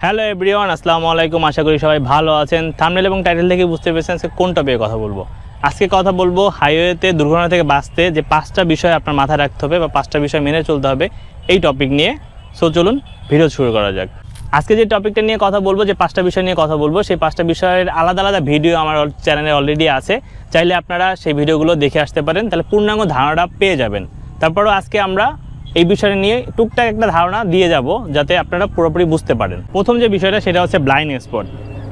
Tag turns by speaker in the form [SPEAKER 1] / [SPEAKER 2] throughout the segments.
[SPEAKER 1] Hello everyone, আসসালামু আলাইকুম। আশা করি সবাই ভালো আছেন। থাম্বনেল এবং টাইটেল থেকে বুঝতে পেরেছেন আজকে কোন টপিকে কথা বলবো। আজকে কথা বলবো হাইওয়েতে দুর্ঘটনা থেকে বাঁচতে যে 5টা বিষয় আপনার মাথায় রাখতে হবে বা 5টা বিষয় মেনে চলতে হবে, এই টপিক নিয়ে। সো চলুন ভিডিও শুরু করা যাক। আজকে যে টপিকটা নিয়ে কথা বলবো, যে 5টা বিষয় নিয়ে কথা বলবো, সেই 5টা বিষয়ের আলাদা আলাদা ভিডিও আমার চ্যানেলে অলরেডি আছে। চাইলে আপনারা সেই ভিডিওগুলো দেখে আসতে পারেন, তাহলে পূর্ণাঙ্গ ধারণাটা পেয়ে যাবেন। তারপরেও আজকে আমরা এই বিষয়টা নিয়ে টুকটাক একটা ধারণা দিয়ে যাব, যাতে আপনারা পুরোপুরি বুঝতে পারেন। প্রথম যে বিষয়টা সেটা হচ্ছে ব্লাইন্ড স্পট।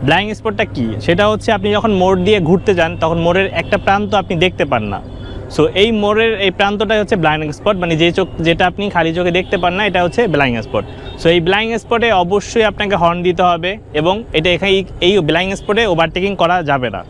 [SPEAKER 1] ব্লাইন্ড স্পটটা কি? সেটা হচ্ছে আপনি যখন মোড় দিয়ে ঘুরতে যান তখন মোড়ের একটা প্রান্ত আপনি দেখতে পান না। সো এই মোড়ের এই প্রান্তটাই হচ্ছে ব্লাইন্ড স্পট, মানে যেটা আপনি খালি চোখে দেখতে পান না, এটা হচ্ছে ব্লাইন্ড স্পট। সো এই ব্লাইন্ড স্পটে অবশ্যই আপনাকে হর্ন দিতে হবে, এবং এটা এখানে এই ব্লাইন্ড স্পটে ওভারটেকিং করা যাবে না।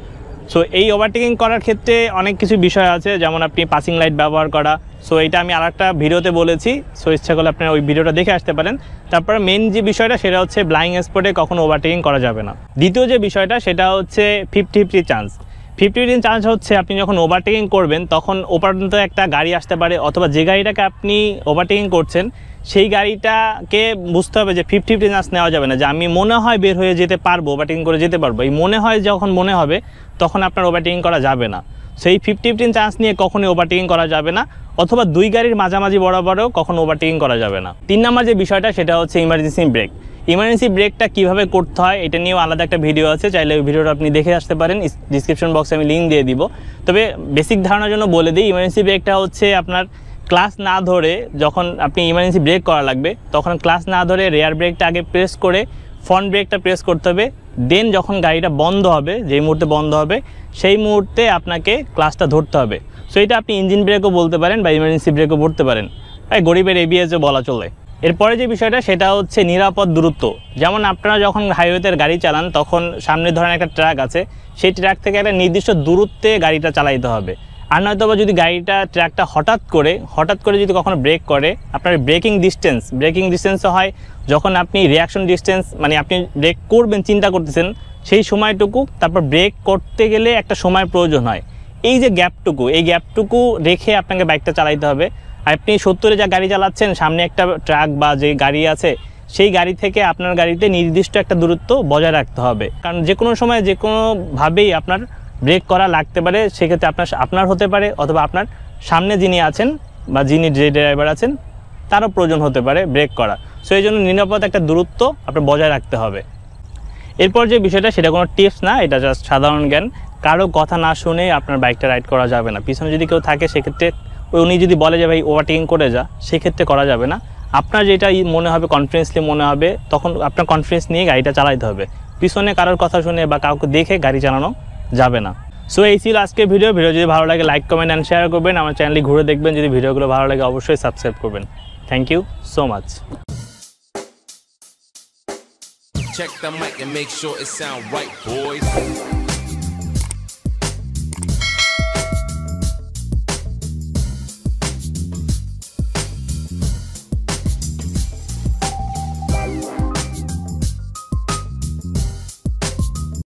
[SPEAKER 1] সো এই ওভারটেকিং করার ক্ষেত্রে অনেক কিছু বিষয় আছে, যেমন আপনি পাসিং লাইট ব্যবহার করা। সো এটা আমি আরেকটা ভিডিওতে বলেছি, সো ইচ্ছা করলে আপনারা ওই ভিডিওটা দেখে আসতে পারেন। তারপর মেন যে বিষয়টা সেটা হচ্ছে ব্লাইন্ড স্পটে কখনো ওভারটেকিং করা যাবে না। দ্বিতীয় যে বিষয়টা সেটা হচ্ছে 50-50 চান্স। 50-50 চান্স হচ্ছে আপনি যখন ওভারটেকিং করবেন তখন ওপারন্ত একটা গাড়ি আসতে পারে, অথবা যে গাড়িটাকে আপনি ওভারটেকিং করছেন সেই গাড়িটাকে বুঝতে হবে যে 50-50 চান্স নেওয়া যাবে না, যে আমি মনে হয় বের হয়ে যেতে পারবো, ওভারটেকিং করে যেতে পারবো। এই মনে হয় যখন মনে হবে তখন আপনার ওভারটেকিং করা যাবে না। সেই 50-50 চান্স নিয়ে কখনোই ওভারটেকিং করা যাবে না, অথবা দুই গাড়ির মাঝামাঝি বরাবরও কখনো ওভারটেকিং করা যাবে না। 3 নম্বর যে বিষয়টা সেটা হচ্ছে ইমার্জেন্সি ব্রেক। ইমার্জেন্সি ব্রেকটা কীভাবে করতে হয় এটা নিয়েও আলাদা একটা ভিডিও আছে, চাইলে ওই ভিডিওটা আপনি দেখে আসতে পারেন। ডিসক্রিপশন বক্সে আমি লিঙ্ক দিয়ে দিব। তবে বেসিক ধারণার জন্য বলে দিই, ইমার্জেন্সি ব্রেকটা হচ্ছে আপনার ক্লাস না ধরে যখন আপনি ইমার্জেন্সি ব্রেক করা লাগবে তখন ক্লাস না ধরে রেয়ার ব্রেকটা আগে প্রেস করে ফ্রন্ট ব্রেকটা প্রেস করতে হবে। দেন যখন গাড়িটা বন্ধ হবে, যেই মুহূর্তে বন্ধ হবে সেই মুহূর্তে আপনাকে ক্লাসটা ধরতে হবে। সো এটা আপনি ইঞ্জিন ব্রেকও বলতে পারেন বা ইমার্জেন্সি ব্রেকও বলতে পারেন, তাই গরিবের এবিএসও বলা চলে। এরপরে যে বিষয়টা সেটা হচ্ছে নিরাপদ দূরত্ব। যেমন আপনারা যখন হাইওয়েতে গাড়ি চালান তখন সামনে ধরেন একটা ট্রাক আছে, সেই ট্রাক থেকে একটা নির্দিষ্ট দূরত্বে গাড়িটা চালাইতে হবে। আর নয়তো বা যদি ট্রাকটা হঠাৎ করে যদি কখনো ব্রেক করে, আপনার ব্রেকিং ডিস্টেন্সও হয় যখন আপনি রিয়াকশন ডিস্টেন্স, মানে আপনি ব্রেক করবেন চিন্তা করতেছেন সেই সময়টুকু, তারপর ব্রেক করতে গেলে একটা সময় প্রয়োজন হয়। এই যে গ্যাপটুকু রেখে আপনাকে বাইকটা চালাইতে হবে। আপনি 70-এ যা গাড়ি চালাচ্ছেন, সামনে একটা ট্রাক বা যে গাড়ি আছে সেই গাড়ি থেকে আপনার গাড়িতে নির্দিষ্ট একটা দূরত্ব বজায় রাখতে হবে, কারণ যে কোনো সময় যে কোনোভাবেই আপনার ব্রেক করা লাগতে পারে। সেক্ষেত্রে আপনার হতে পারে, অথবা আপনার সামনে যিনি আছেন বা যে ড্রাইভার আছেন তারও প্রয়োজন হতে পারে ব্রেক করা। সো এই জন্য নিরাপদ একটা দূরত্ব আপনার বজায় রাখতে হবে। এরপর যে বিষয়টা সেটা কোনো টিপস না, এটা জাস্ট সাধারণ জ্ঞান। কারো কথা না শুনে আপনার বাইকটা রাইড করা যাবে না। পিছনে যদি কেউ থাকে সেক্ষেত্রে উনি যদি বলে যে ভাই ওভারটেকিং করে যা, সেক্ষেত্রে করা যাবে না। আপনার যেটা মনে হবে, কনফিডেন্সলি মনে হবে, তখন আপনার কনফিডেন্স নিয়ে গাড়িটা চালাইতে হবে। পিছনে কারোর কথা শুনে বা কাউকে দেখে গাড়ি চালানো যাবে না। সো এই ছিল আজকের ভিডিও যদি ভালো লাগে লাইক, কমেন্ট অ্যান্ড শেয়ার করবেন। আমার চ্যানেলটি ঘুরে দেখবেন। যদি ভিডিওগুলো ভালো লাগে অবশ্যই সাবস্ক্রাইব করবেন। Thank you so much.
[SPEAKER 2] Check the mic and make sure it sound right, boys.